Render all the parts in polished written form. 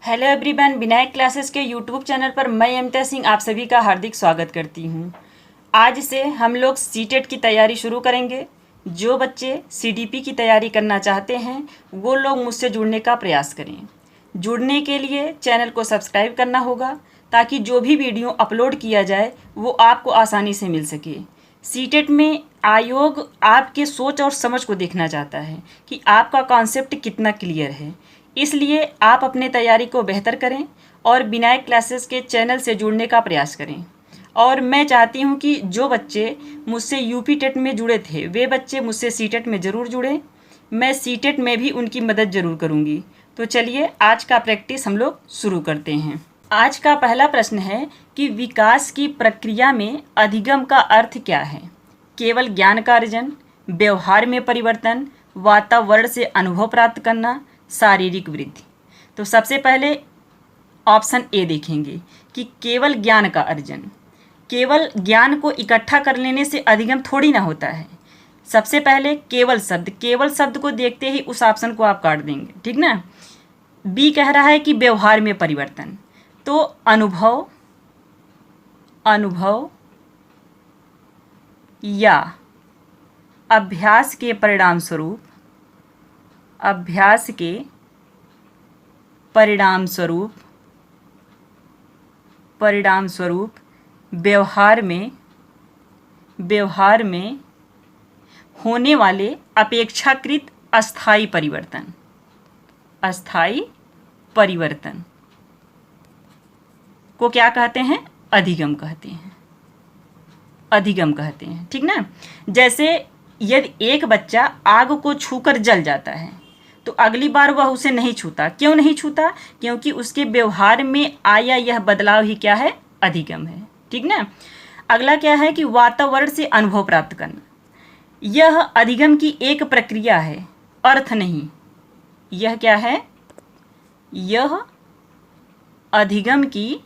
Hello everyone, Vinayak classes के YouTube channel पर मैं अमिता सिंह आप सभी का हार्दिक स्वागत करती हूँ। आज से हम लोग सीटेट की तैयारी शुरू करेंगे। जो बच्चे सीडीपी की तैयारी करना चाहते हैं वो लोग मुझसे जुड़ने का प्रयास करें। जुड़ने के लिए चैनल को सब्सक्राइब करना होगा ताकि जो भी वीडियो अपलोड किया जाए वो आपको आसानी से मिल सके। सीटेट में आयोग आपके सोच और समझ को देखना चाहता है कि आपका कॉन्सेप्ट कितना क्लियर है। इसलिए आप अपने तैयारी को बेहतर करें और विनायक क्लासेस के चैनल से जुड़ने का प्रयास करें। और मैं चाहती हूं कि जो बच्चे मुझसे यूपी टेट में जुड़े थे वे बच्चे मुझसे सीटेट में ज़रूर जुड़ें। मैं सीटेट में भी उनकी मदद ज़रूर करूंगी। तो चलिए आज का प्रैक्टिस हम लोग शुरू करते हैं। आज का पहला प्रश्न है कि विकास की प्रक्रिया में अधिगम का अर्थ क्या है? केवल ज्ञान का अर्जन, व्यवहार में परिवर्तन, वातावरण से अनुभव प्राप्त करना, शारीरिक वृद्धि। तो सबसे पहले ऑप्शन ए देखेंगे कि केवल ज्ञान का अर्जन। केवल ज्ञान को इकट्ठा कर लेने से अधिगम थोड़ी ना होता है। सबसे पहले केवल शब्द को देखते ही उस ऑप्शन को आप काट देंगे, ठीक ना। बी कह रहा है कि व्यवहार में परिवर्तन, तो अनुभव या अभ्यास के परिणाम स्वरूप व्यवहार में होने वाले अपेक्षाकृत अस्थायी परिवर्तन को क्या कहते हैं? अधिगम कहते हैं, ठीक ना। जैसे यदि एक बच्चा आग को छूकर जल जाता है तो अगली बार वह उसे नहीं छूता। क्यों नहीं छूता? क्योंकि उसके व्यवहार में आया यह बदलाव ही क्या है? अधिगम है, ठीक ना। अगला क्या है कि वातावरण से अनुभव प्राप्त करना। यह अधिगम की एक प्रक्रिया है, अर्थ नहीं। यह क्या है? यह अधिगम की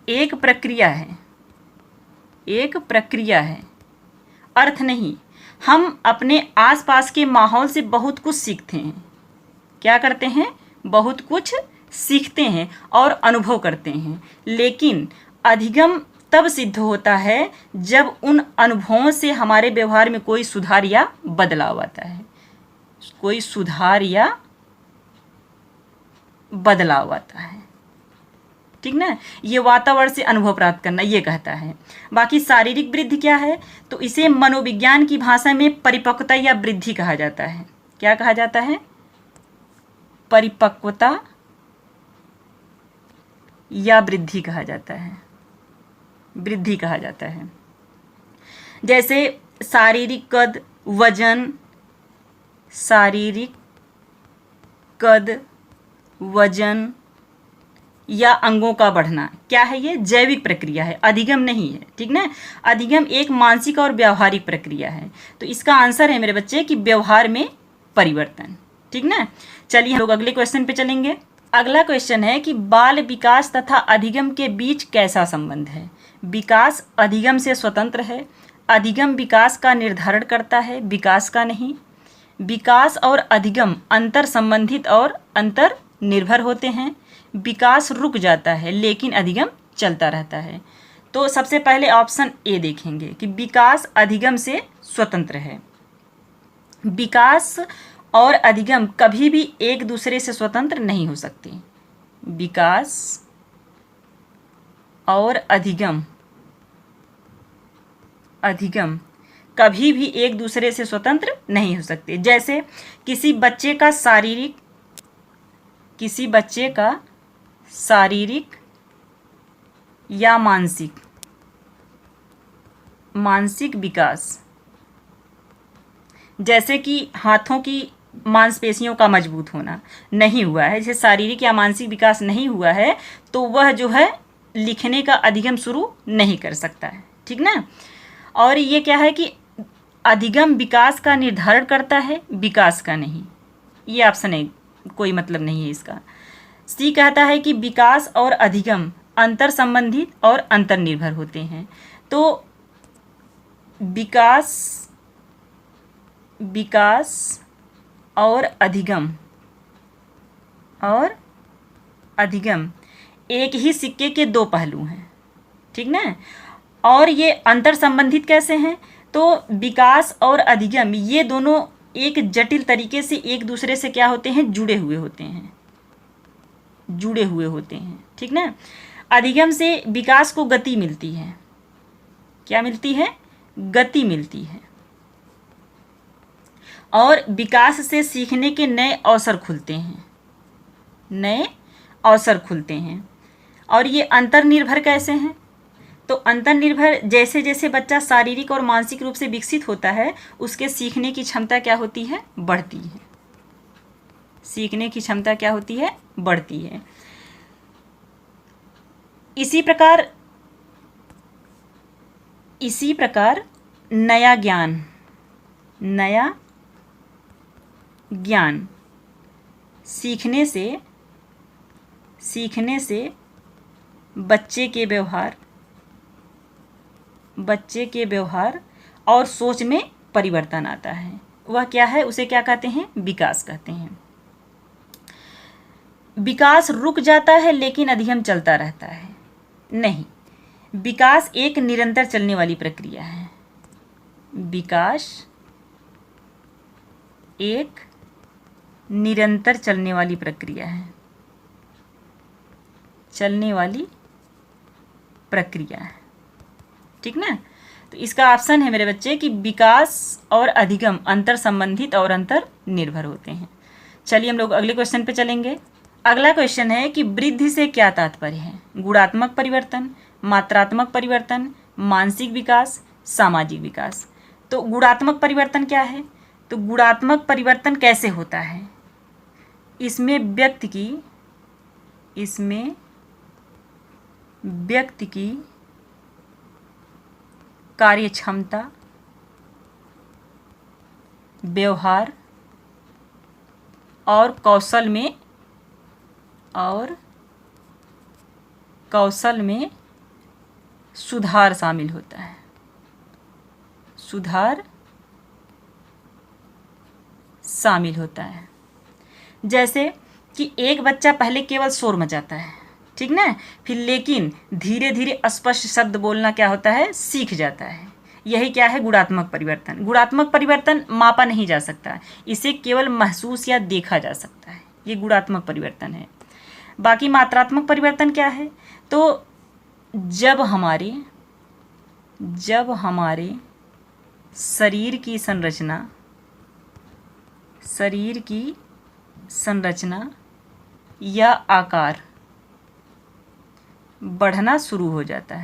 एक प्रक्रिया है, अर्थ नहीं। हम अपने आसपास के माहौल से बहुत कुछ सीखते हैं। क्या करते हैं? बहुत कुछ सीखते हैं और अनुभव करते हैं। लेकिन अधिगम तब सिद्ध होता है जब उन अनुभवों से हमारे व्यवहार में कोई सुधार या बदलाव आता है। ठीक ना। ये वातावरण से अनुभव प्राप्त करना ये कहता है। बाकी शारीरिक वृद्धि क्या है? तो इसे मनोविज्ञान की भाषा में परिपक्वता या वृद्धि कहा जाता है। क्या कहा जाता है? परिपक्वता या वृद्धि कहा जाता है। जैसे शारीरिक कद, वजन या अंगों का बढ़ना, क्या है? ये जैविक प्रक्रिया है, अधिगम नहीं है, ठीक ना। अधिगम एक मानसिक और व्यावहारिक प्रक्रिया है। तो इसका आंसर है मेरे बच्चे कि व्यवहार में परिवर्तन, ठीक ना। चलिए हम लोग अगले क्वेश्चन पे चलेंगे। अगला क्वेश्चन है कि बाल विकास तथा अधिगम के बीच कैसा संबंध है? विकास अधिगम से स्वतंत्र है, अधिगम विकास का निर्धारण करता है, विकास का नहीं। विकास और अधिगम अंतर संबंधित और अंतर निर्भर होते हैं। विकास रुक जाता है लेकिन अधिगम चलता रहता है। तो सबसे पहले ऑप्शन ए देखेंगे कि विकास अधिगम से स्वतंत्र है। विकास और अधिगम कभी भी एक दूसरे से स्वतंत्र नहीं हो सकते। विकास और अधिगम कभी भी एक दूसरे से स्वतंत्र नहीं हो सकते। जैसे किसी बच्चे का शारीरिक या मानसिक विकास, जैसे कि हाथों की मांसपेशियों का मजबूत होना नहीं हुआ है, जैसे शारीरिक या मानसिक विकास नहीं हुआ है तो वह जो है लिखने का अधिगम शुरू नहीं कर सकता है, ठीक ना। और ये क्या है कि अधिगम विकास का निर्धारण करता है, विकास का नहीं। ये ऑप्शन है, कोई मतलब नहीं है इसका। सी कहता है कि विकास और अधिगम अंतर संबंधित और अंतर्निर्भर होते हैं। तो विकास और अधिगम और अधिगम एक ही सिक्के के दो पहलू हैं, ठीक ना। और ये अंतर संबंधित कैसे हैं? तो विकास और अधिगम ये दोनों एक जटिल तरीके से एक दूसरे से क्या होते हैं? जुड़े हुए होते हैं, ठीक ना। अधिगम से विकास को गति मिलती है। क्या मिलती है? गति मिलती है। और विकास से सीखने के नए अवसर खुलते हैं। और ये अंतर्निर्भर कैसे हैं? तो अंतर्निर्भर जैसे जैसे बच्चा शारीरिक और मानसिक रूप से विकसित होता है, उसके सीखने की क्षमता क्या होती है? बढ़ती है। सीखने की क्षमता क्या होती है? बढ़ती है। इसी प्रकार नया ज्ञान सीखने से बच्चे के व्यवहार और सोच में परिवर्तन आता है। वह क्या है? उसे क्या कहते हैं? विकास कहते हैं। विकास रुक जाता है लेकिन अधिगम चलता रहता है? नहीं, विकास एक निरंतर चलने वाली प्रक्रिया है। विकास एक निरंतर चलने वाली प्रक्रिया है। ठीक ना। तो इसका ऑप्शन है मेरे बच्चे कि विकास और अधिगम अंतर संबंधित और अंतर निर्भर होते हैं। चलिए हम लोग अगले क्वेश्चन पे चलेंगे। अगला क्वेश्चन है कि वृद्धि से क्या तात्पर्य है? गुणात्मक परिवर्तन, मात्रात्मक परिवर्तन, मानसिक विकास, सामाजिक विकास। तो गुणात्मक परिवर्तन क्या है? तो गुणात्मक परिवर्तन कैसे होता है? इसमें व्यक्ति की कार्यक्षमता, व्यवहार और कौशल में सुधार शामिल होता है। जैसे कि एक बच्चा पहले केवल शोर मचाता है, ठीक ना, फिर लेकिन धीरे धीरे स्पष्ट शब्द बोलना क्या होता है? सीख जाता है। यही क्या है? गुणात्मक परिवर्तन। गुणात्मक परिवर्तन मापा नहीं जा सकता, इसे केवल महसूस या देखा जा सकता है। ये गुणात्मक परिवर्तन है। बाकी मात्रात्मक परिवर्तन क्या है? तो जब हमारे शरीर की संरचना या आकार बढ़ना शुरू होता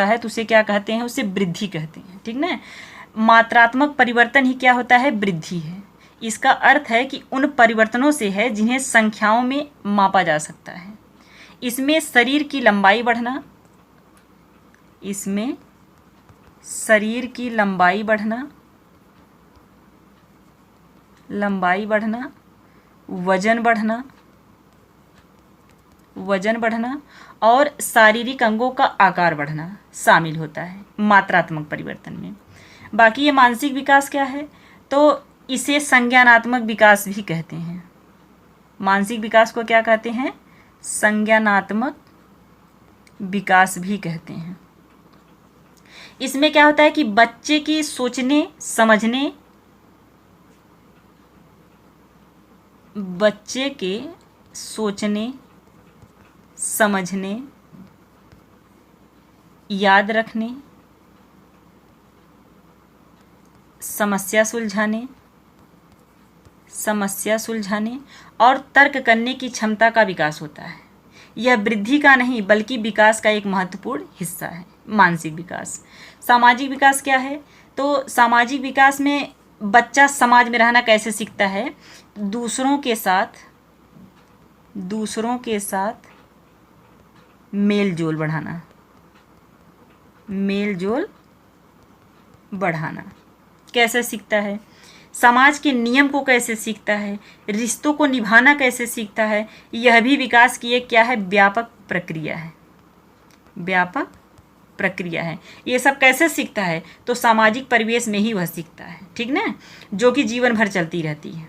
है तो उसे क्या कहते हैं? उसे वृद्धि कहते हैं, ठीक ना। मात्रात्मक परिवर्तन ही क्या होता है? वृद्धि है। इसका अर्थ है कि उन परिवर्तनों से है जिन्हें संख्याओं में मापा जा सकता है। इसमें शरीर की लंबाई बढ़ना, वजन बढ़ना और शारीरिक अंगों का आकार बढ़ना शामिल होता है मात्रात्मक परिवर्तन में। बाकी ये मानसिक विकास क्या है? तो इसे संज्ञानात्मक विकास भी कहते हैं। मानसिक विकास को क्या कहते हैं? संज्ञानात्मक विकास भी कहते हैं। इसमें क्या होता है कि बच्चे की सोचने समझने, याद रखने, समस्या सुलझाने और तर्क करने की क्षमता का विकास होता है। यह वृद्धि का नहीं बल्कि विकास का एक महत्वपूर्ण हिस्सा है। मानसिक विकास। सामाजिक विकास क्या है? तो सामाजिक विकास में बच्चा समाज में रहना कैसे सीखता है? दूसरों के साथ मेल जोल बढ़ाना कैसे सीखता है? समाज के नियम को कैसे सीखता है? रिश्तों को निभाना कैसे सीखता है? यह भी विकास की एक क्या है? व्यापक प्रक्रिया है। व्यापक प्रक्रिया है। ये सब कैसे सीखता है? तो सामाजिक परिवेश में ही वह सीखता है, ठीक ना, जो कि जीवन भर चलती रहती है।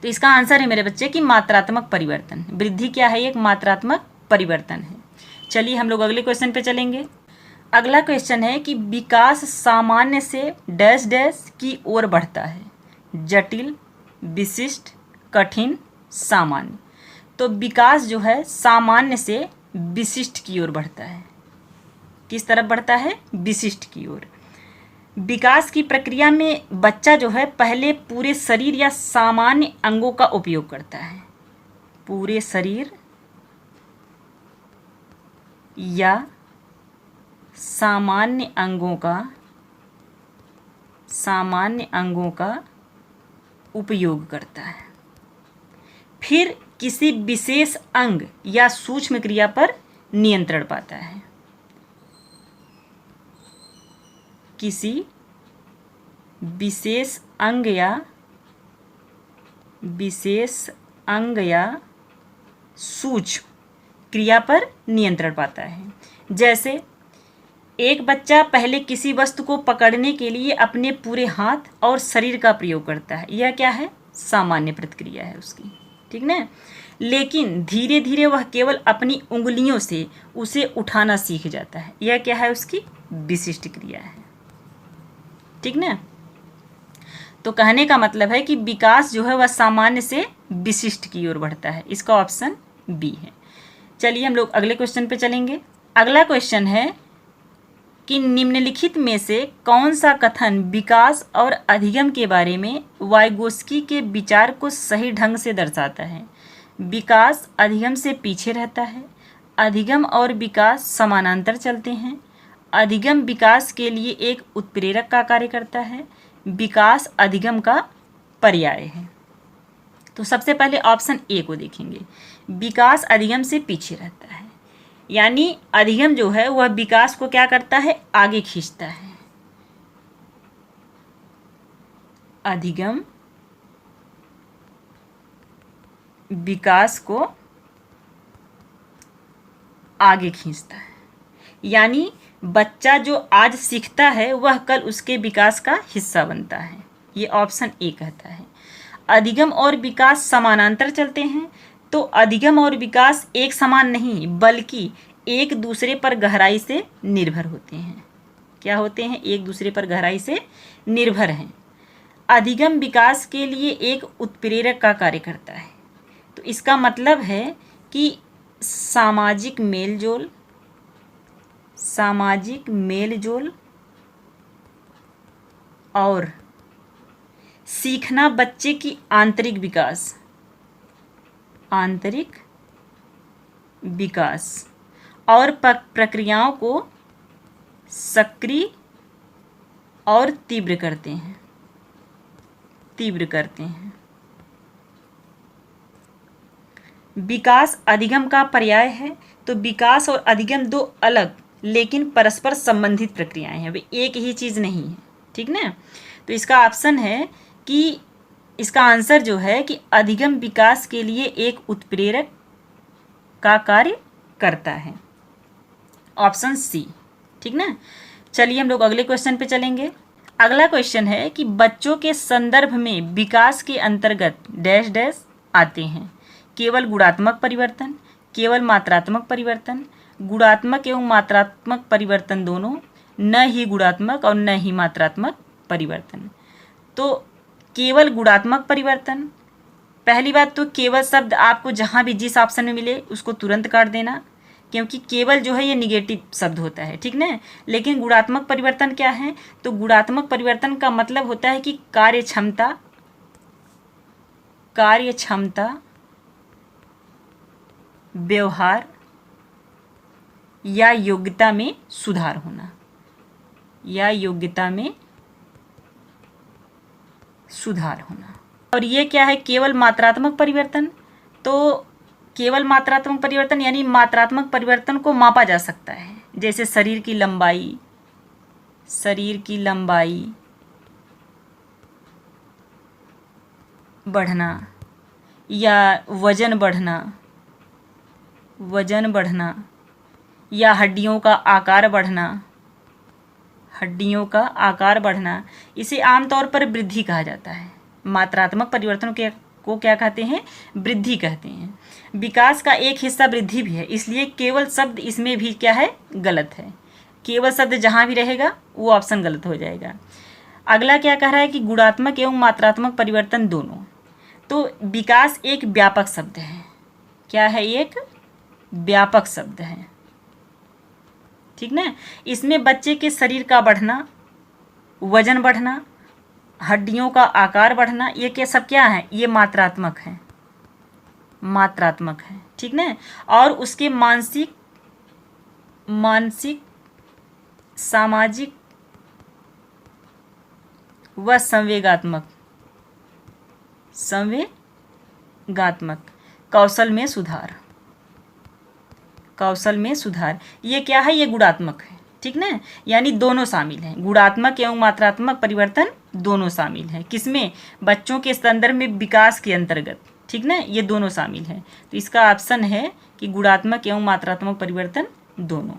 तो इसका आंसर है मेरे बच्चे कि मात्रात्मक परिवर्तन। वृद्धि क्या है? एक मात्रात्मक परिवर्तन है। चलिए हम लोग अगले क्वेश्चन पे चलेंगे। अगला क्वेश्चन है कि विकास सामान्य से डैश डैश की ओर बढ़ता है। जटिल, विशिष्ट, कठिन, सामान्य। तो विकास जो है सामान्य से विशिष्ट की ओर बढ़ता है। किस तरफ बढ़ता है? विशिष्ट की ओर। विकास की प्रक्रिया में बच्चा जो है पहले पूरे शरीर या सामान्य अंगों का उपयोग करता है। पूरे शरीर या सामान्य अंगों का उपयोग करता है। फिर किसी विशेष अंग या सूक्ष्म क्रिया पर नियंत्रण पाता है। किसी विशेष अंग या सूक्ष्म क्रिया पर नियंत्रण पाता है। जैसे एक बच्चा पहले किसी वस्तु को पकड़ने के लिए अपने पूरे हाथ और शरीर का प्रयोग करता है। यह क्या है? सामान्य प्रतिक्रिया है उसकी, ठीक ना। लेकिन धीरे धीरे वह केवल अपनी उंगलियों से उसे उठाना सीख जाता है। यह क्या है? उसकी विशिष्ट क्रिया है, ठीक ना। तो कहने का मतलब है कि विकास जो है वह सामान्य से विशिष्ट की ओर बढ़ता है। इसका ऑप्शन बी है। चलिए हम लोग अगले क्वेश्चन पे चलेंगे। अगला क्वेश्चन है कि निम्नलिखित में से कौन सा कथन विकास और अधिगम के बारे में वाइगोस्की के विचार को सही ढंग से दर्शाता है? विकास अधिगम से पीछे रहता है। अधिगम और विकास समानांतर चलते हैं। अधिगम विकास के लिए एक उत्प्रेरक का कार्य करता है। विकास अधिगम का पर्याय है। तो सबसे पहले ऑप्शन ए को देखेंगे। विकास अधिगम से पीछे रहता है, यानी अधिगम जो है वह विकास को क्या करता है? आगे खींचता है। अधिगम विकास को आगे खींचता है, यानी बच्चा जो आज सीखता है वह कल उसके विकास का हिस्सा बनता है। ये ऑप्शन ए कहता है। अधिगम और विकास समानांतर चलते हैं। तो अधिगम और विकास एक समान नहीं बल्कि एक दूसरे पर गहराई से निर्भर होते हैं। क्या होते हैं? एक दूसरे पर गहराई से निर्भर हैं। अधिगम विकास के लिए एक उत्प्रेरक का कार्य करता है। तो इसका मतलब है कि सामाजिक मेलजोल और सीखना बच्चे की आंतरिक विकास और प्रक्रियाओं को सक्रिय और तीव्र करते हैं। विकास अधिगम का पर्याय है। तो विकास और अधिगम दो अलग लेकिन परस्पर संबंधित प्रक्रियाएं हैं, वे एक ही चीज नहीं है, ठीक ना। तो इसका ऑप्शन है कि इसका आंसर जो है कि अधिगम विकास के लिए एक उत्प्रेरक का कार्य करता है। ऑप्शन सी, ठीक ना। चलिए हम लोग अगले क्वेश्चन पे चलेंगे। अगला क्वेश्चन है कि बच्चों के संदर्भ में विकास के अंतर्गत डैश डैश आते हैं। केवल गुणात्मक परिवर्तन, केवल मात्रात्मक परिवर्तन, गुणात्मक एवं मात्रात्मक परिवर्तन दोनों, न ही गुणात्मक और न ही मात्रात्मक परिवर्तन। तो केवल गुणात्मक परिवर्तन, पहली बात तो केवल शब्द आपको जहाँ भी जिस ऑप्शन में मिले उसको तुरंत काट देना, क्योंकि केवल जो है ये निगेटिव शब्द होता है, ठीक ना। लेकिन गुणात्मक परिवर्तन क्या है? तो गुणात्मक परिवर्तन का मतलब होता है कि कार्य क्षमता, व्यवहार या योग्यता में सुधार होना, और ये क्या है? केवल मात्रात्मक परिवर्तन। तो केवल मात्रात्मक परिवर्तन यानी मात्रात्मक परिवर्तन को मापा जा सकता है, जैसे शरीर की लंबाई बढ़ना या वजन बढ़ना, या हड्डियों का आकार बढ़ना, हड्डियों का आकार बढ़ना, इसे आमतौर पर वृद्धि कहा जाता है। मात्रात्मक परिवर्तनों को क्या कहते हैं? वृद्धि कहते हैं। विकास का एक हिस्सा वृद्धि भी है, इसलिए केवल शब्द इसमें भी क्या है? गलत है। केवल शब्द जहाँ भी रहेगा वो ऑप्शन गलत हो जाएगा। अगला क्या कह रहा है कि गुणात्मक एवं मात्रात्मक परिवर्तन दोनों। तो विकास एक व्यापक शब्द है। क्या है? एक व्यापक शब्द है, ठीक ना। इसमें बच्चे के शरीर का बढ़ना, वजन बढ़ना, हड्डियों का आकार बढ़ना, ये क्या सब क्या है? ये मात्रात्मक है, मात्रात्मक है, ठीक ना। और उसके मानसिक, सामाजिक व संवेगात्मक कौशल में सुधार, ये क्या है? ये गुणात्मक है, ठीक ना। यानी दोनों शामिल हैं, गुणात्मक एवं मात्रात्मक परिवर्तन दोनों शामिल हैं। किसमें? बच्चों के संदर्भ में विकास के अंतर्गत, ठीक ना, ये दोनों शामिल हैं। तो इसका ऑप्शन है कि गुणात्मक एवं मात्रात्मक परिवर्तन दोनों।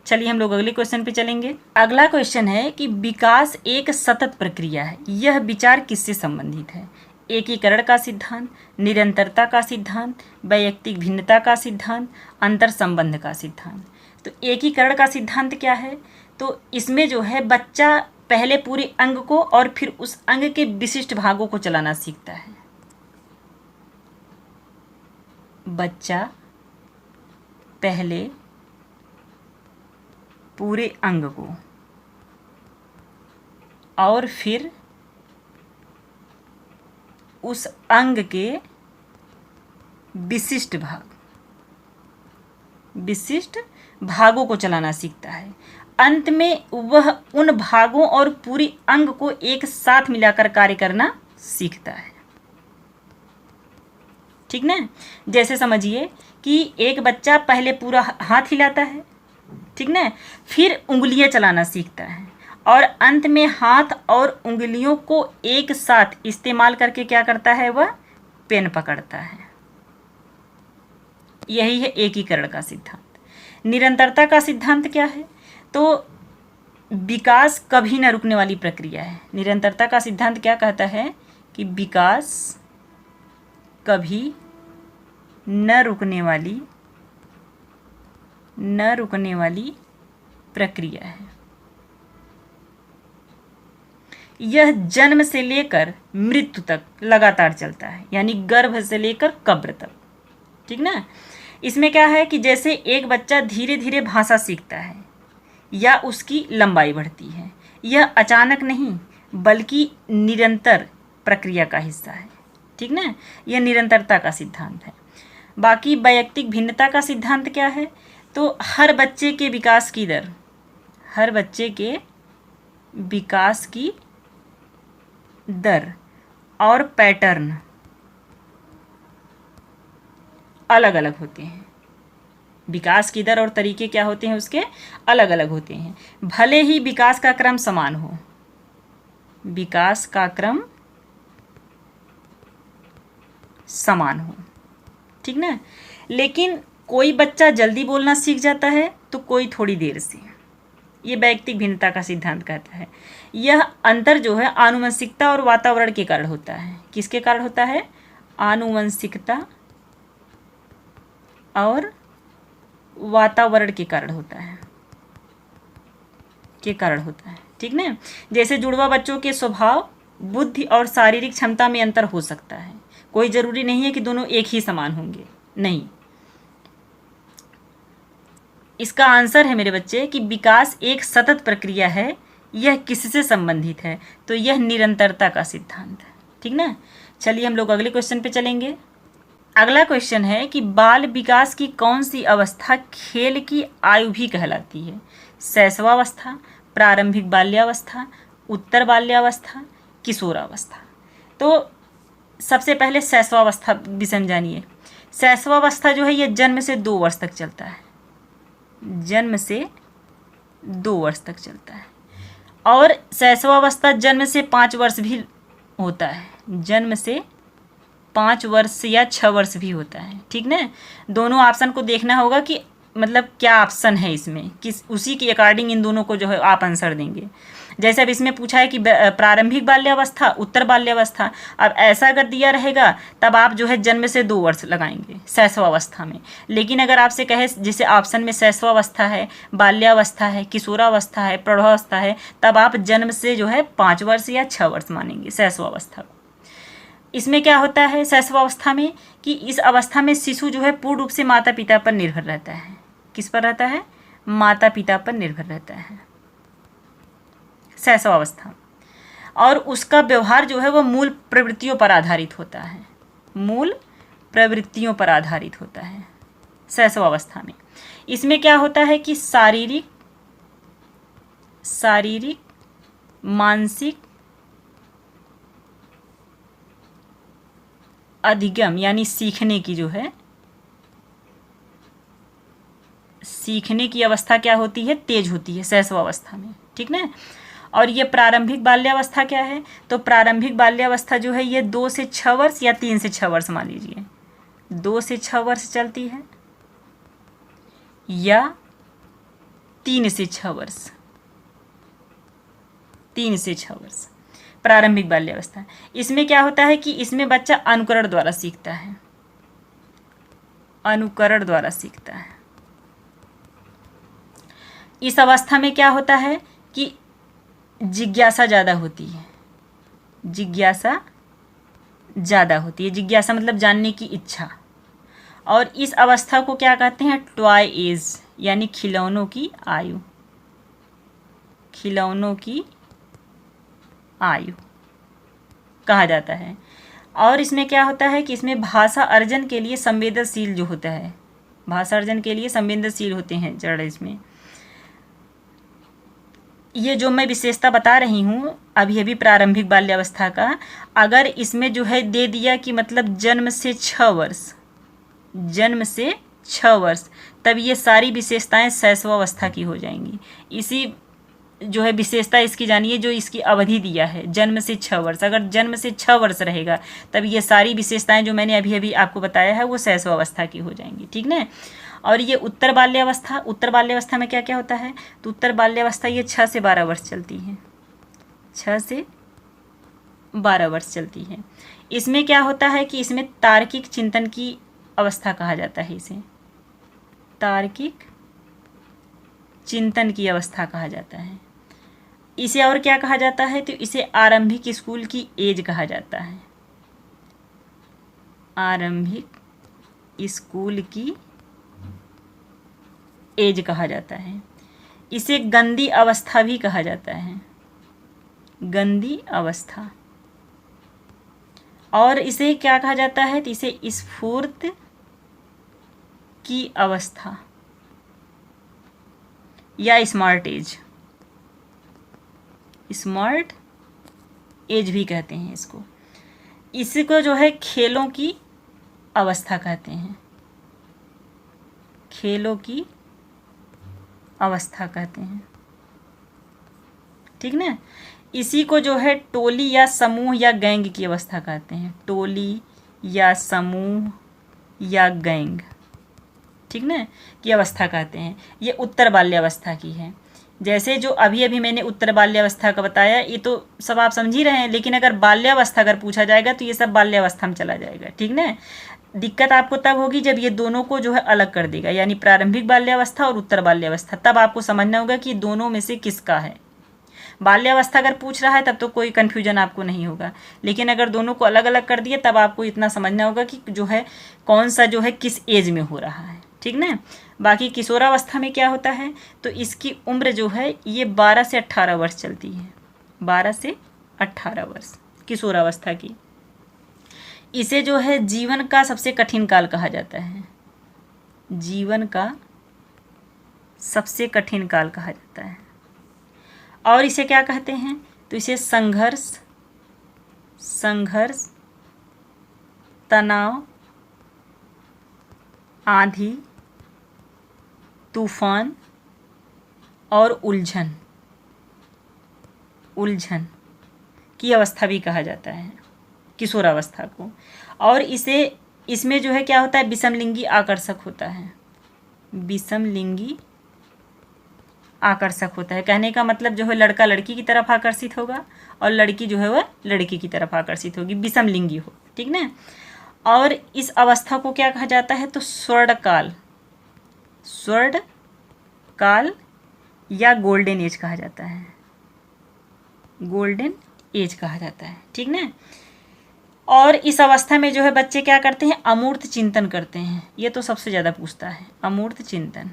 चलिए हम लोग अगले क्वेश्चन पे चलेंगे। अगला क्वेश्चन है कि विकास एक सतत प्रक्रिया है, यह विचार किससे संबंधित है? एकीकरण का सिद्धांत, निरंतरता का सिद्धांत, वैयक्तिक भिन्नता का सिद्धांत, अंतर संबंध का सिद्धांत। तो एकीकरण का सिद्धांत क्या है? तो इसमें जो है बच्चा पहले पूरे अंग को और फिर उस अंग के विशिष्ट भागों को चलाना सीखता है। बच्चा पहले पूरे अंग को और फिर उस अंग के विशिष्ट भागों को चलाना सीखता है। अंत में वह उन भागों और पूरी अंग को एक साथ मिलाकर कार्य करना सीखता है, ठीक ना। जैसे समझिए कि एक बच्चा पहले पूरा हाथ हिलाता है, ठीक ना, फिर उंगलियां चलाना सीखता है और अंत में हाथ और उंगलियों को एक साथ इस्तेमाल करके क्या करता है? वह पेन पकड़ता है। यही है एकीकरण का सिद्धांत। निरंतरता का सिद्धांत क्या है? तो विकास कभी न रुकने वाली प्रक्रिया है। निरंतरता का सिद्धांत क्या कहता है कि विकास कभी न रुकने वाली प्रक्रिया है। यह जन्म से लेकर मृत्यु तक लगातार चलता है, यानी गर्भ से लेकर कब्र तक, ठीक ना। इसमें क्या है कि जैसे एक बच्चा धीरे धीरे भाषा सीखता है या उसकी लंबाई बढ़ती है, यह अचानक नहीं बल्कि निरंतर प्रक्रिया का हिस्सा है, ठीक ना। यह निरंतरता का सिद्धांत है। बाकी वैयक्तिक भिन्नता का सिद्धांत क्या है? तो हर बच्चे के विकास की दर और पैटर्न अलग अलग होते हैं। विकास की दर और तरीके क्या होते हैं? उसके अलग अलग होते हैं। भले ही विकास का क्रम समान हो, ठीक ना, लेकिन कोई बच्चा जल्दी बोलना सीख जाता है तो कोई थोड़ी देर से। ये वैयक्तिक भिन्नता का सिद्धांत कहता है। यह अंतर जो है आनुवंशिकता और वातावरण के कारण होता है। किसके कारण होता है? आनुवंशिकता और वातावरण के कारण होता है, ठीक ना। जैसे जुड़वा बच्चों के स्वभाव, बुद्धि और शारीरिक क्षमता में अंतर हो सकता है। कोई जरूरी नहीं है कि दोनों एक ही समान होंगे, नहीं। इसका आंसर है मेरे बच्चे कि विकास एक सतत प्रक्रिया है। यह किससे संबंधित है? तो यह निरंतरता का सिद्धांत है, ठीक ना। चलिए हम लोग अगले क्वेश्चन पे चलेंगे। अगला क्वेश्चन है कि बाल विकास की कौन सी अवस्था खेल की आयु भी कहलाती है? शैशवावस्था, प्रारंभिक बाल्यावस्था, उत्तर बाल्यावस्था, किशोरावस्था। तो सबसे पहले शैशवावस्था विषय में जानिए। शैशवावस्था जो है यह जन्म से 2 वर्ष तक चलता है, और शैशवावस्था जन्म से 5 वर्ष भी होता है, जन्म से 5 वर्ष या 6 वर्ष भी होता है, ठीक ना। दोनों ऑप्शन को देखना होगा कि मतलब क्या ऑप्शन है इसमें, किस उसी के अकॉर्डिंग इन दोनों को जो है आप आंसर देंगे। जैसे अब इसमें पूछा है कि प्रारंभिक बाल्यावस्था, उत्तर बाल्यावस्था। अब ऐसा अगर दिया रहेगा तब आप जो है जन्म से 2 वर्ष लगाएंगे शैशवावस्था में। लेकिन अगर आपसे कहे जैसे ऑप्शन में शैशवावस्था है, बाल्यावस्था है, किशोरावस्था है, प्रौढ़ावस्था है, तब आप जन्म से जो है 5 वर्ष या 6 वर्ष मानेंगे शैशवावस्था को। इसमें क्या होता है शैशवावस्था में कि इस अवस्था में शिशु जो है पूर्ण रूप से माता पिता पर निर्भर रहता है। किस पर रहता है? माता पिता पर निर्भर रहता है शैशवावस्था। और उसका व्यवहार जो है वो मूल प्रवृत्तियों पर आधारित होता है, मूल प्रवृत्तियों पर आधारित होता है शैशवावस्था में। इसमें क्या होता है कि शारीरिक, मानसिक अधिगम यानी सीखने की जो है, सीखने की अवस्था क्या होती है? तेज होती है शैशवावस्था में, ठीक ना। और ये प्रारंभिक बाल्यावस्था क्या है? तो प्रारंभिक बाल्यावस्था जो है ये 2 से 6 वर्ष या 3 से 6 वर्ष मान लीजिए, 2 से 6 वर्ष चलती है या 3 से 6 वर्ष, 3 से 6 वर्ष प्रारंभिक बाल्यावस्था। इसमें क्या होता है कि इसमें बच्चा अनुकरण द्वारा सीखता है, अनुकरण द्वारा सीखता है। इस अवस्था में क्या होता है कि जिज्ञासा ज़्यादा होती है, जिज्ञासा ज़्यादा होती है। जिज्ञासा मतलब जानने की इच्छा। और इस अवस्था को क्या कहते हैं? टॉय एज यानी खिलौनों की आयु, खिलौनों की आयु कहा जाता है। और इसमें क्या होता है कि इसमें भाषा अर्जन के लिए संवेदनशील जो होता है, भाषा अर्जन के लिए संवेदनशील होते हैं जड़। इसमें ये जो मैं विशेषता बता रही हूँ अभी अभी प्रारंभिक बाल्यावस्था का, अगर इसमें जो है दे दिया कि मतलब जन्म से 6 वर्ष, जन्म से 6 वर्ष, तब ये सारी विशेषताएं शैशवावस्था की हो जाएंगी। इसी जो है विशेषता इसकी जानिए, जो इसकी अवधि दिया है जन्म से 6 वर्ष, अगर जन्म से 6 वर्ष रहेगा तब ये सारी विशेषताएं जो मैंने अभी अभी आपको बताया है वो शैशवावस्था की हो जाएंगी, ठीक ना। और ये उत्तर बाल्यावस्था, उत्तर बाल्यावस्था में क्या क्या होता है? तो उत्तर बाल्यावस्था ये 6 से 12 वर्ष चलती है, 6 से 12 वर्ष चलती है। इसमें क्या होता है कि इसमें तार्किक चिंतन की अवस्था कहा जाता है, इसे तार्किक चिंतन की अवस्था कहा जाता है। इसे और क्या कहा जाता है? तो इसे आरंभिक स्कूल की एज कहा जाता है, आरंभिक स्कूल की एज कहा जाता है। इसे गंदी अवस्था भी कहा जाता है, गंदी अवस्था। और इसे क्या कहा जाता है? तो इसे स्फूर्त की अवस्था या स्मार्ट एज, स्मार्ट एज भी कहते हैं इसको। इसको जो है खेलों की अवस्था कहते हैं, खेलों की अवस्था कहते हैं, ठीक ना। इसी को जो है टोली या समूह या गैंग की अवस्था कहते हैं, टोली या समूह या गैंग, ठीक ना, की अवस्था कहते हैं। ये उत्तर बाल्यावस्था की है। जैसे जो अभी अभी मैंने उत्तर बाल्यावस्था का बताया ये तो सब आप समझ ही रहे हैं, लेकिन अगर बाल्यावस्था अगर पूछा जाएगा तो ये सब बाल्यावस्था में चला जाएगा, ठीक ना। दिक्कत आपको तब होगी जब ये दोनों को जो है अलग कर देगा, यानी प्रारंभिक बाल्यावस्था और उत्तर बाल्यावस्था, तब आपको समझना होगा कि दोनों में से किसका है। बाल्यावस्था अगर पूछ रहा है तब तो कोई कन्फ्यूजन आपको नहीं होगा, लेकिन अगर दोनों को अलग अलग कर दिए तब आपको इतना समझना होगा कि जो है कौन सा जो है किस एज में हो रहा है, ठीक ना। बाकी किशोरावस्था में क्या होता है? तो इसकी उम्र जो है ये 12 से 18 वर्ष चलती है, 12 से 18 वर्ष किशोरावस्था की। इसे जो है जीवन का सबसे कठिन काल कहा जाता है, जीवन का सबसे कठिन काल कहा जाता है। और इसे क्या कहते हैं? तो इसे संघर्ष, तनाव, आंधी, तूफान और उलझन की अवस्था भी कहा जाता है किशोरावस्था को। और इसमें जो है क्या होता है? विषमलिंगी आकर्षक होता है, विषमलिंगी आकर्षक होता है। कहने का मतलब जो है लड़का लड़की की तरफ आकर्षित होगा और लड़की जो है वह लड़की की तरफ आकर्षित होगी, विषमलिंगी हो, ठीक ना। और इस अवस्था को क्या कहा जाता है, तो स्वर्णकाल, स्वर्णकाल या गोल्डन एज कहा जाता है, गोल्डन एज कहा जाता है, ठीक ना। और इस अवस्था में जो है बच्चे क्या करते हैं, अमूर्त चिंतन करते हैं। ये तो सबसे ज़्यादा पूछता है, अमूर्त चिंतन।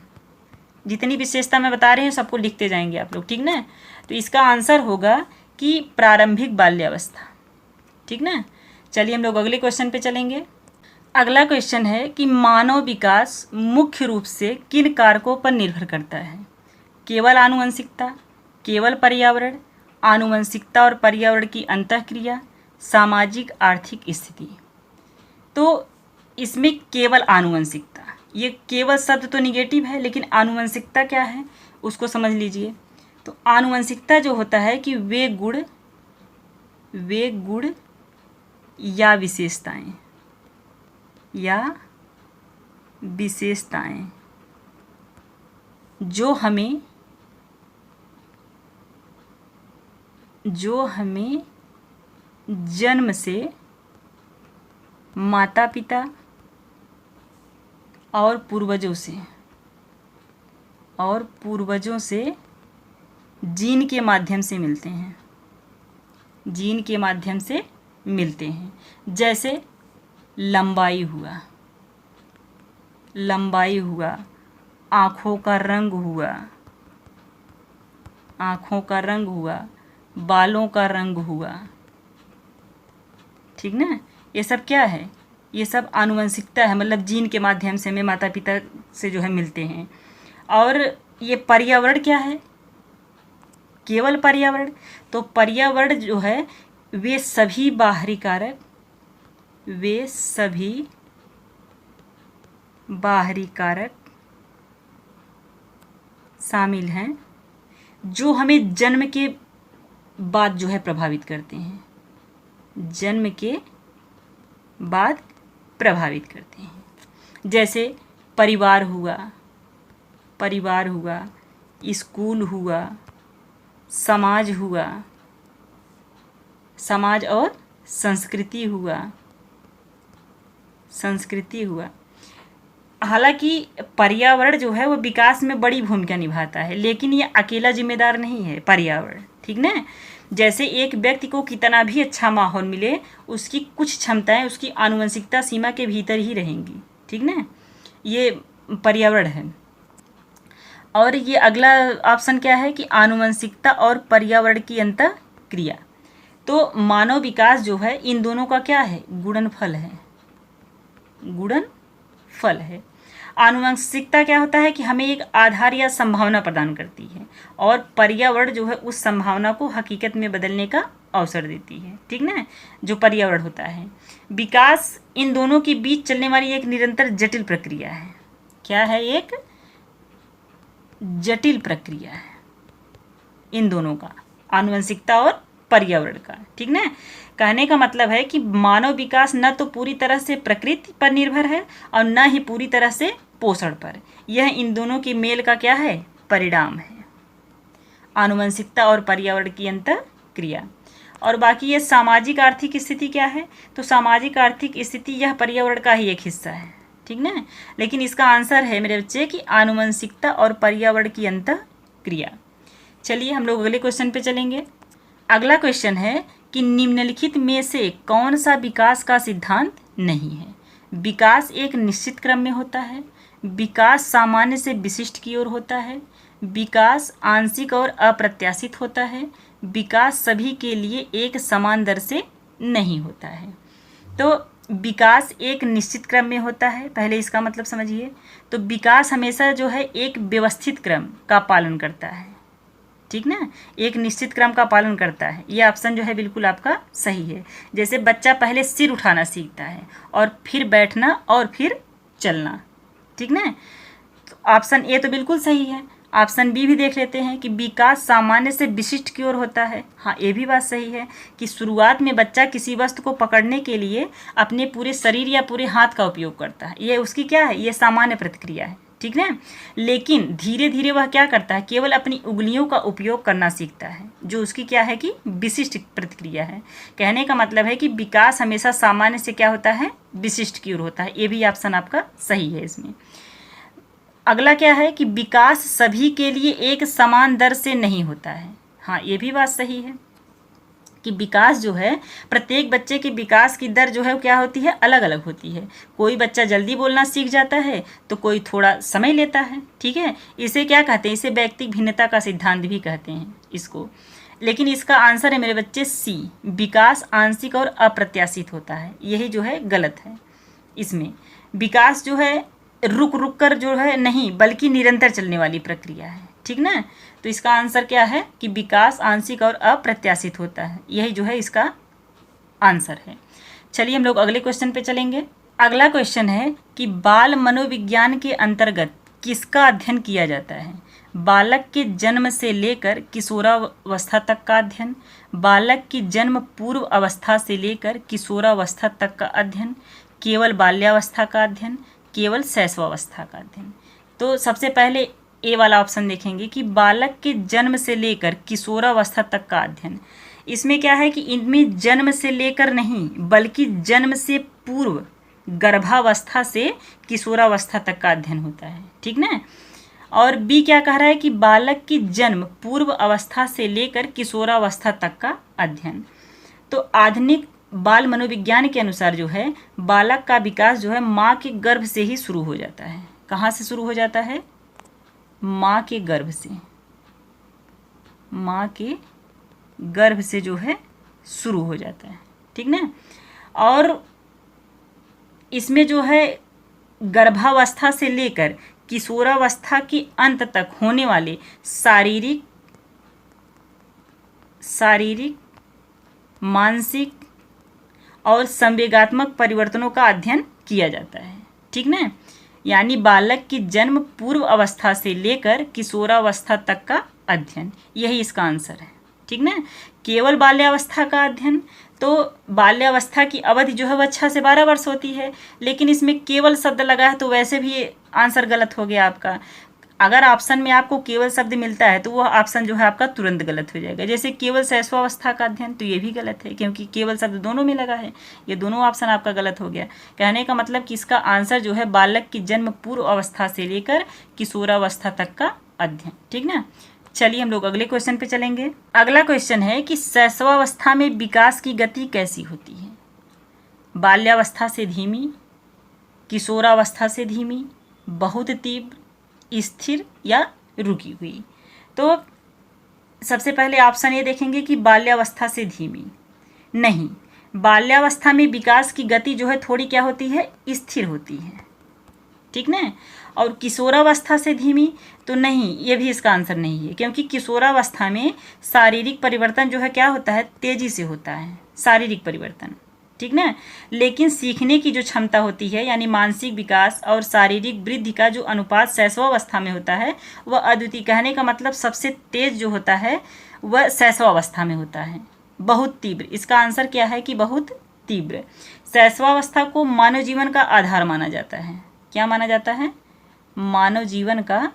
जितनी विशेषता मैं बता रही हूँ सबको लिखते जाएंगे आप लोग, ठीक ना। तो इसका आंसर होगा कि प्रारंभिक बाल्यावस्था, ठीक ना। चलिए हम लोग अगले क्वेश्चन पे चलेंगे। अगला क्वेश्चन है कि मानव विकास मुख्य रूप से किन कारकों पर निर्भर करता है। केवल आनुवंशिकता, केवल पर्यावरण, आनुवंशिकता और पर्यावरण की अंतःक्रिया, सामाजिक आर्थिक स्थिति। तो इसमें केवल आनुवंशिकता, ये केवल शब्द तो निगेटिव है, लेकिन आनुवंशिकता क्या है उसको समझ लीजिए। तो आनुवंशिकता जो होता है कि वे गुण या विशेषताएं जो हमें जन्म से माता पिता और पूर्वजों से जीन के माध्यम से मिलते हैं, जैसे लंबाई हुआ, आँखों का रंग हुआ, बालों का रंग हुआ, ठीक ना। ये सब क्या है, ये सब आनुवंशिकता है, मतलब जीन के माध्यम से हमें माता पिता से जो है मिलते हैं। और ये पर्यावरण क्या है, केवल पर्यावरण। तो पर्यावरण जो है वे सभी बाहरी कारक शामिल हैं जो हमें जन्म के बाद जो है प्रभावित करते हैं, जैसे परिवार हुआ, स्कूल हुआ, समाज और संस्कृति हुआ। हालांकि पर्यावरण जो है वो विकास में बड़ी भूमिका निभाता है, लेकिन ये अकेला जिम्मेदार नहीं है पर्यावरण, ठीक ना। जैसे एक व्यक्ति को कितना भी अच्छा माहौल मिले, उसकी कुछ क्षमताएं उसकी आनुवंशिकता सीमा के भीतर ही रहेंगी, ठीक ना। ये पर्यावरण है। और ये अगला ऑप्शन क्या है कि आनुवंशिकता और पर्यावरण की अंतःक्रिया। तो मानव विकास जो है इन दोनों का क्या है, गुणनफल है। आनुवंशिकता क्या होता है कि हमें एक आधार या संभावना प्रदान करती है, और पर्यावरण जो है उस संभावना को हकीकत में बदलने का अवसर देती है, ठीक ना, जो पर्यावरण होता है। विकास इन दोनों के बीच चलने वाली एक निरंतर जटिल प्रक्रिया है। क्या है, एक जटिल प्रक्रिया है इन दोनों का, आनुवंशिकता और पर्यावरण का, ठीक ना। कहने का मतलब है कि मानव विकास न तो पूरी तरह से प्रकृति पर निर्भर है और न ही पूरी तरह से पोषण पर। यह इन दोनों की मेल का क्या है, परिणाम है, आनुवंशिकता और पर्यावरण की अंतःक्रिया। और बाकी ये सामाजिक आर्थिक स्थिति क्या है, तो सामाजिक आर्थिक स्थिति यह पर्यावरण का ही एक हिस्सा है, ठीक ना। लेकिन इसका आंसर है मेरे बच्चे कि आनुवंशिकता और पर्यावरण की अंतःक्रिया। चलिए हम लोग अगले क्वेश्चन पे चलेंगे। अगला क्वेश्चन है कि निम्नलिखित में से कौन सा विकास का सिद्धांत नहीं है। विकास एक निश्चित क्रम में होता है, विकास सामान्य से विशिष्ट की ओर होता है, विकास आंशिक और अप्रत्याशित होता है, विकास सभी के लिए एक समान दर से नहीं होता है। तो विकास एक निश्चित क्रम में होता है, पहले इसका मतलब समझिए। तो विकास हमेशा जो है एक व्यवस्थित क्रम का पालन करता है, ठीक ना, एक निश्चित क्रम का पालन करता है। ये ऑप्शन जो है बिल्कुल आपका सही है। जैसे बच्चा पहले सिर उठाना सीखता है और फिर बैठना और फिर चलना, ठीक ना। तो ऑप्शन ए तो बिल्कुल सही है। ऑप्शन बी भी देख लेते हैं कि विकास सामान्य से विशिष्ट की ओर होता है। हाँ, ये भी बात सही है कि शुरुआत में बच्चा किसी वस्तु को पकड़ने के लिए अपने पूरे शरीर या पूरे हाथ का उपयोग करता है। ये उसकी क्या है, ये सामान्य प्रतिक्रिया है, ठीक है। लेकिन धीरे धीरे वह क्या करता है, केवल अपनी उंगलियों का उपयोग करना सीखता है, जो उसकी क्या है कि विशिष्ट प्रतिक्रिया है। कहने का मतलब है कि विकास हमेशा सामान्य से क्या होता है, विशिष्ट की ओर होता है। ये भी ऑप्शन आपका सही है इसमें। अगला क्या है कि विकास सभी के लिए एक समान दर से नहीं होता है। हाँ, ये भी बात सही है कि विकास जो है, प्रत्येक बच्चे के विकास की दर जो है वो क्या होती है, अलग अलग होती है। कोई बच्चा जल्दी बोलना सीख जाता है तो कोई थोड़ा समय लेता है। ठीक है, इसे क्या कहते हैं, इसे व्यक्तिगत भिन्नता का सिद्धांत भी कहते हैं इसको। लेकिन इसका आंसर है मेरे बच्चे सी, विकास आंशिक और अप्रत्याशित होता है। यही जो है गलत है। इसमें विकास जो है रुक रुक कर जो है नहीं, बल्कि निरंतर चलने वाली प्रक्रिया है। ठीक ना, तो इसका आंसर क्या है कि विकास आंशिक और अप्रत्याशित होता है। यही जो है इसका आंसर है। चलिए हम लोग अगले क्वेश्चन पे चलेंगे। अगला क्वेश्चन है कि बाल मनोविज्ञान के अंतर्गत किसका अध्ययन किया जाता है। बालक के जन्म से लेकर किशोरावस्था तक का अध्ययन, बालक की जन्म पूर्व अवस्था से लेकर किशोरावस्था तक का अध्ययन, केवल बाल्यावस्था का अध्ययन, केवल शैशवावस्था का अध्ययन। तो सबसे पहले ए वाला ऑप्शन देखेंगे कि बालक के जन्म से लेकर किशोरावस्था तक का अध्ययन। इसमें क्या है कि इनमें जन्म से लेकर नहीं, बल्कि जन्म से पूर्व गर्भावस्था से किशोरावस्था तक का अध्ययन होता है। ठीक ना। और बी क्या कह रहा है कि बालक की जन्म पूर्व अवस्था से लेकर किशोरावस्था तक का अध्ययन। तो आधुनिक बाल मनोविज्ञान के अनुसार जो है, बालक का विकास जो है माँ के गर्भ से ही शुरू हो जाता है। कहाँ से शुरू हो जाता है, माँ के गर्भ से। माँ के गर्भ से जो है शुरू हो जाता है। ठीक ना। और इसमें जो है गर्भावस्था से लेकर किशोरावस्था के अंत तक होने वाले शारीरिक मानसिक और संवेगात्मक परिवर्तनों का अध्ययन किया जाता है। ठीक ना। यानी बालक की जन्म पूर्व अवस्था से लेकर किशोरावस्था तक का अध्ययन, यही इसका आंसर है। ठीक ना। केवल बाल्यावस्था का अध्ययन, तो बाल्यावस्था की अवधि जो है वह 6 से 12 वर्ष होती है, लेकिन इसमें केवल शब्द लगा है तो वैसे भी आंसर गलत हो गया आपका। अगर ऑप्शन में आपको केवल शब्द मिलता है तो वह ऑप्शन जो है आपका तुरंत गलत हो जाएगा। जैसे केवल शैशवावस्था का अध्ययन, तो ये भी गलत है क्योंकि केवल शब्द दोनों में लगा है। ये दोनों ऑप्शन आपका गलत हो गया। कहने का मतलब कि इसका आंसर जो है बालक की जन्म पूर्व अवस्था से लेकर किशोरावस्था तक का अध्ययन। ठीक ना। चलिए हम लोग अगले क्वेश्चन पे चलेंगे। अगला क्वेश्चन है कि शैशवावस्था में विकास की गति कैसी होती है। बाल्यावस्था से धीमी, किशोरावस्था से धीमी, बहुत तीव्र, स्थिर या रुकी हुई। तो सबसे पहले ऑप्शन ये देखेंगे कि बाल्यावस्था से धीमी। नहीं, बाल्यावस्था में विकास की गति जो है थोड़ी क्या होती है, स्थिर होती है। ठीक ना। और किशोरावस्था से धीमी, तो नहीं, ये भी इसका आंसर नहीं है क्योंकि किशोरावस्था में शारीरिक परिवर्तन जो है क्या होता है, तेजी से होता है शारीरिक परिवर्तन। ठीक ना। लेकिन सीखने की जो क्षमता होती है, यानी मानसिक विकास और शारीरिक वृद्धि का जो अनुपात शैशवावस्था में होता है वह अद्वितीय। कहने का मतलब सबसे तेज जो होता है वह शैशवावस्था में होता है। बहुत तीव्र, इसका आंसर क्या है कि बहुत तीव्र। शैशवावस्था को मानव जीवन का आधार माना जाता है। क्या माना जाता है, मानव जीवन का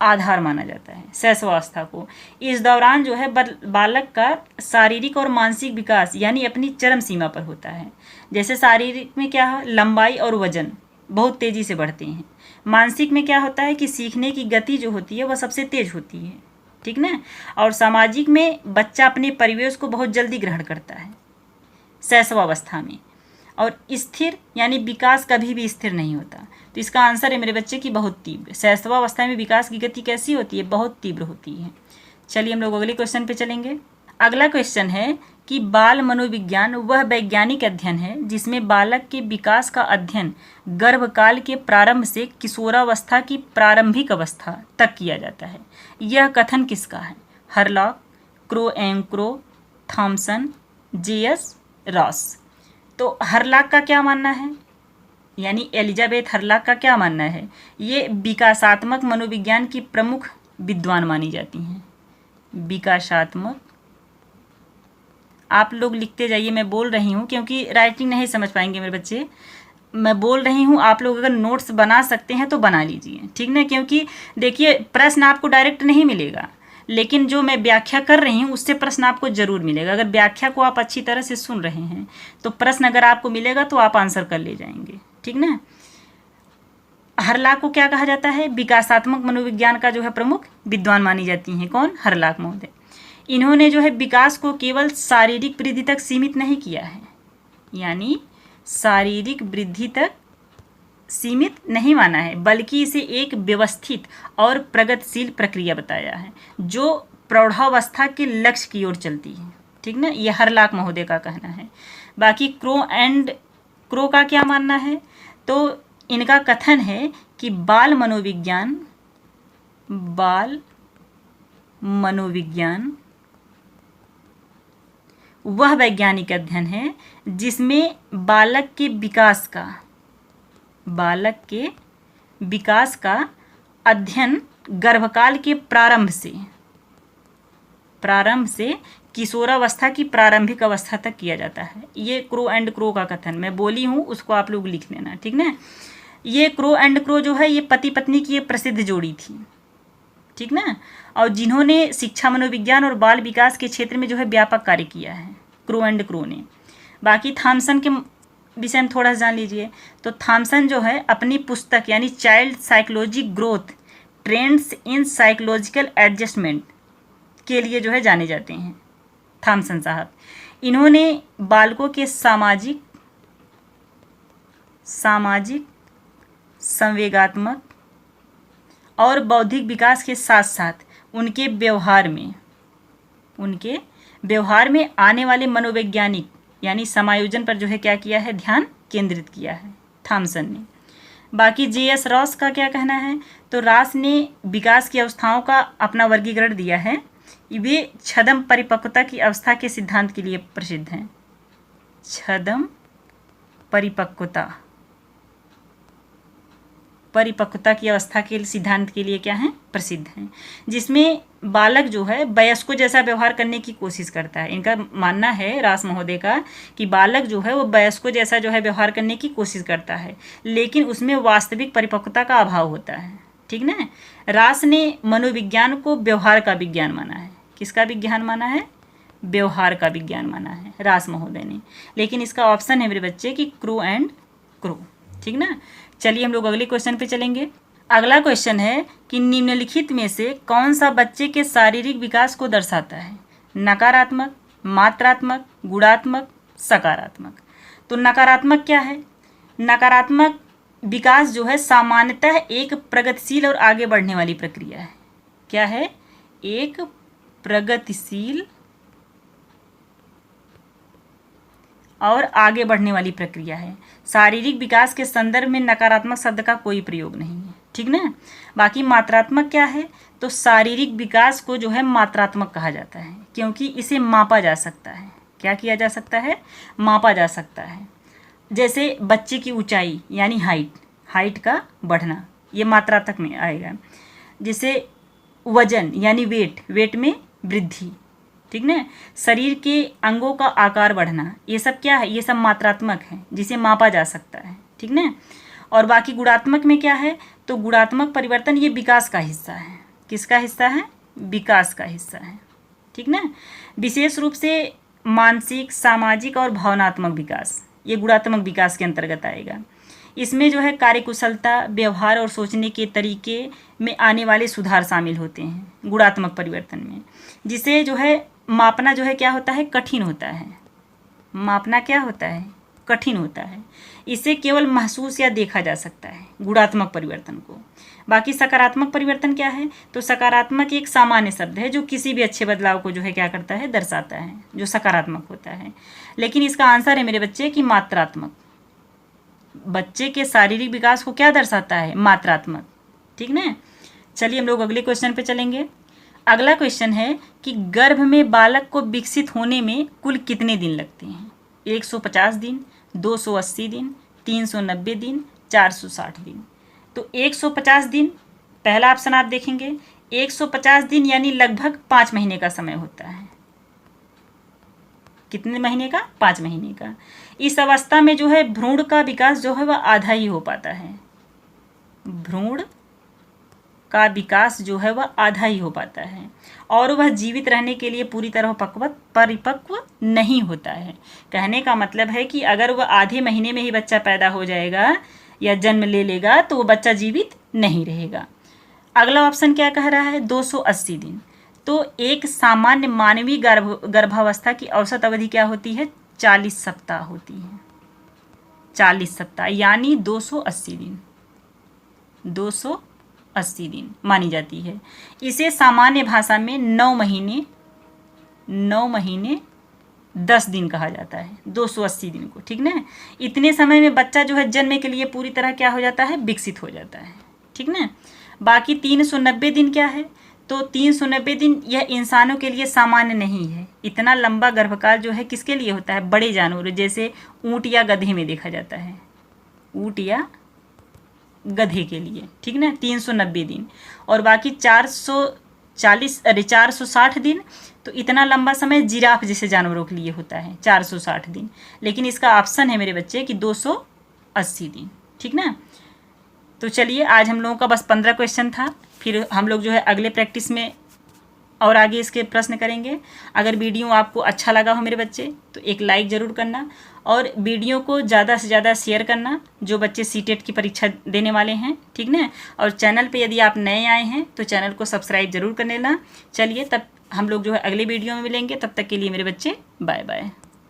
आधार माना जाता है शैशवावस्था को। इस दौरान जो है बालक का शारीरिक और मानसिक विकास यानी अपनी चरम सीमा पर होता है। जैसे शारीरिक में क्या है, लंबाई और वजन बहुत तेजी से बढ़ते हैं। मानसिक में क्या होता है कि सीखने की गति जो होती है वह सबसे तेज होती है। ठीक ना। और सामाजिक में बच्चा अपने परिवेश को बहुत जल्दी ग्रहण करता है शैशवावस्था में। और स्थिर यानी विकास कभी भी स्थिर नहीं होता। तो इसका आंसर है मेरे बच्चे की बहुत तीव्र। शैशवावस्था में विकास की गति कैसी होती है, बहुत तीव्र होती है। चलिए हम लोग अगले क्वेश्चन पे चलेंगे। अगला क्वेश्चन है कि बाल मनोविज्ञान वह वैज्ञानिक अध्ययन है जिसमें बालक के विकास का अध्ययन गर्भकाल के प्रारंभ से किशोरावस्था की प्रारंभिक अवस्था तक किया जाता है। यह कथन किसका है, Hurlock, Crow, Thomson, JS. Ross. तो हरलॉक का क्या मानना है, यानी एलिजाबेथ हरलॉक का क्या मानना है, ये विकासात्मक मनोविज्ञान की प्रमुख विद्वान मानी जाती हैं। विकासात्मक, आप लोग लिखते जाइए, मैं बोल रही हूँ क्योंकि राइटिंग नहीं समझ पाएंगे मेरे बच्चे। मैं बोल रही हूँ, आप लोग अगर नोट्स बना सकते हैं तो बना लीजिए, ठीक ना। क्योंकि देखिए प्रश्न आपको डायरेक्ट नहीं मिलेगा, लेकिन जो मैं व्याख्या कर रही हूँ उससे प्रश्न आपको जरूर मिलेगा। अगर व्याख्या को आप अच्छी तरह से सुन रहे हैं तो प्रश्न अगर आपको मिलेगा तो आप आंसर कर ले जाएंगे, ठीक ना। हरलाख को क्या कहा जाता है? विकासात्मक मनोविज्ञान का जो है प्रमुख विद्वान मानी जाती हैं। कौन? हरलाख महोदय। इन्होंने जो है विकास को केवल शारीरिक वृद्धि तक सीमित नहीं किया है, यानी शारीरिक वृद्धि तक सीमित नहीं माना है, बल्कि इसे एक व्यवस्थित और प्रगतिशील प्रक्रिया बताया है जो प्रौढ़ावस्था के लक्ष्य की ओर चलती है, ठीक ना। यह हरलाख महोदय का कहना है। बाकी क्रो का क्या मानना है? तो इनका कथन है कि बाल मनोविज्ञान वह वैज्ञानिक अध्ययन है जिसमें बालक के विकास का अध्ययन गर्भकाल के प्रारंभ से किशोरावस्था की प्रारंभिक अवस्था तक किया जाता है। ये क्रो का कथन मैं बोली हूँ, उसको आप लोग लिख लेना, ठीक ना। ये क्रो जो है ये पति पत्नी की ये प्रसिद्ध जोड़ी थी, ठीक ना, और जिन्होंने शिक्षा मनोविज्ञान और बाल विकास के क्षेत्र में जो है व्यापक कार्य किया है, क्रो ने। बाकी थॉमसन के विषय में थोड़ा सा जान लीजिए। तो थॉमसन जो है अपनी पुस्तक यानी child psychology growth trends in psychological adjustment के लिए जो है जाने जाते हैं, थॉमसन साहब। इन्होंने बालकों के सामाजिक, संवेगात्मक और बौद्धिक विकास के साथ साथ उनके व्यवहार में आने वाले मनोवैज्ञानिक यानी समायोजन पर जो है क्या किया है? ध्यान केंद्रित किया है थॉमसन ने। बाकी J.S. रॉस का क्या कहना है? तो रॉस ने विकास की अवस्थाओं का अपना वर्गीकरण दिया है। वे छद्म परिपक्वता की अवस्था के सिद्धांत के लिए प्रसिद्ध हैं। छद्म परिपक्वता की अवस्था के सिद्धांत के लिए क्या है? प्रसिद्ध हैं, जिसमें बालक जो है वयस्कों जैसा व्यवहार करने की कोशिश करता है। इनका मानना है रास महोदय का कि बालक जो है वो वयस्कों जैसा जो है व्यवहार करने की कोशिश करता है, लेकिन उसमें वास्तविक परिपक्वता का अभाव होता है, ठीक ना। रास ने मनोविज्ञान को व्यवहार का विज्ञान माना है। किसका विज्ञान माना है? व्यवहार का विज्ञान माना है रास महोदय ने। लेकिन इसका ऑप्शन है मेरे बच्चे कि क्रो, ठीक ना। चलिए हम लोग अगले क्वेश्चन पे चलेंगे। अगला क्वेश्चन है कि निम्नलिखित में से कौन सा बच्चे के शारीरिक विकास को दर्शाता है? नकारात्मक, मात्रात्मक, गुणात्मक, सकारात्मक। तो नकारात्मक क्या है? नकारात्मक विकास जो है सामान्यतः एक प्रगतिशील और आगे बढ़ने वाली प्रक्रिया है। क्या है? एक प्रगतिशील और आगे बढ़ने वाली प्रक्रिया है। शारीरिक विकास के संदर्भ में नकारात्मक शब्द का कोई प्रयोग नहीं है, ठीक ना। बाकी मात्रात्मक क्या है? तो शारीरिक विकास को जो है मात्रात्मक कहा जाता है, क्योंकि इसे मापा जा सकता है। क्या किया जा सकता है? मापा जा सकता है। जैसे बच्चे की ऊंचाई यानी हाइट का बढ़ना, ये मात्रात्मक में आएगा। जैसे वजन यानी वेट में वृद्धि, ठीक ना। शरीर के अंगों का आकार बढ़ना, ये सब क्या है? ये सब मात्रात्मक है, जिसे मापा जा सकता है, ठीक ना। और बाकी गुणात्मक में क्या है? तो गुणात्मक परिवर्तन ये विकास का हिस्सा है। किसका हिस्सा है? विकास का हिस्सा है, ठीक ना। विशेष रूप से मानसिक, सामाजिक और भावनात्मक विकास ये गुणात्मक विकास के अंतर्गत आएगा। इसमें जो है कार्यकुशलता, व्यवहार और सोचने के तरीके में आने वाले सुधार शामिल होते हैं गुणात्मक परिवर्तन में, जिसे जो है मापना जो है क्या होता है? कठिन होता है। मापना क्या होता है? कठिन होता है। इसे केवल महसूस या देखा जा सकता है गुणात्मक परिवर्तन को। बाकी सकारात्मक परिवर्तन क्या है? तो सकारात्मक एक सामान्य शब्द है जो किसी भी अच्छे बदलाव को जो है क्या करता है? दर्शाता है, जो सकारात्मक होता है। लेकिन इसका आंसर है मेरे बच्चे कि मात्रात्मक। बच्चे के शारीरिक विकास को क्या दर्शाता है? मात्रात्मक, ठीक ना। चलिए हम लोग अगले क्वेश्चन पे चलेंगे। अगला क्वेश्चन है कि गर्भ में बालक को विकसित होने में कुल कितने दिन लगते हैं? 150 दिन, 280 दिन, 390 दिन, 460 दिन। तो 150 दिन पहला ऑप्शन आप देखेंगे। 150 दिन यानी लगभग 5 महीने का समय होता है। कितने महीने का? 5 महीने का। इस अवस्था में जो है भ्रूण का विकास जो है वह आधा ही हो पाता है। भ्रूण का विकास जो है वह आधा ही हो पाता है और वह जीवित रहने के लिए पूरी तरह परिपक्व नहीं होता है। कहने का मतलब है कि अगर वह आधे महीने में ही बच्चा पैदा हो जाएगा या जन्म ले लेगा तो वो बच्चा जीवित नहीं रहेगा। अगला ऑप्शन क्या कह रहा है? 280 दिन। तो एक सामान्य मानवीय गर्भावस्था की औसत अवधि क्या होती है? 40 सप्ताह होती है। 40 सप्ताह यानी 280 दिन। 280 दिन मानी जाती है। इसे सामान्य भाषा में 9 महीने 10 दिन कहा जाता है, 280 दिन को, ठीक ना। इतने समय में बच्चा जो है जन्म के लिए पूरी तरह क्या हो जाता है? विकसित हो जाता है, ठीक ना। बाकी 390 दिन क्या है? तो 390 दिन यह इंसानों के लिए सामान्य नहीं है। इतना लंबा गर्भकाल जो है किसके लिए होता है? बड़े जानवरों जैसे ऊँट या गधे में देखा जाता है, ऊँट या गधे के लिए, ठीक ना, 390 दिन। और बाकी 460 दिन, तो इतना लंबा समय जिराफ जैसे जानवरों के लिए होता है, 460 दिन। लेकिन इसका ऑप्शन है मेरे बच्चे कि 280 दिन, ठीक ना। तो चलिए आज हम लोगों का बस 15 क्वेश्चन था, फिर हम लोग जो है अगले प्रैक्टिस में और आगे इसके प्रश्न करेंगे। अगर वीडियो आपको अच्छा लगा हो मेरे बच्चे तो एक लाइक ज़रूर करना और वीडियो को ज़्यादा से ज़्यादा शेयर करना जो बच्चे सीटेट की परीक्षा देने वाले हैं, ठीक ना। और चैनल पे यदि आप नए आए हैं तो चैनल को सब्सक्राइब ज़रूर कर लेना। चलिए तब हम लोग जो है अगले वीडियो में मिलेंगे, तब तक के लिए मेरे बच्चे बाय बाय।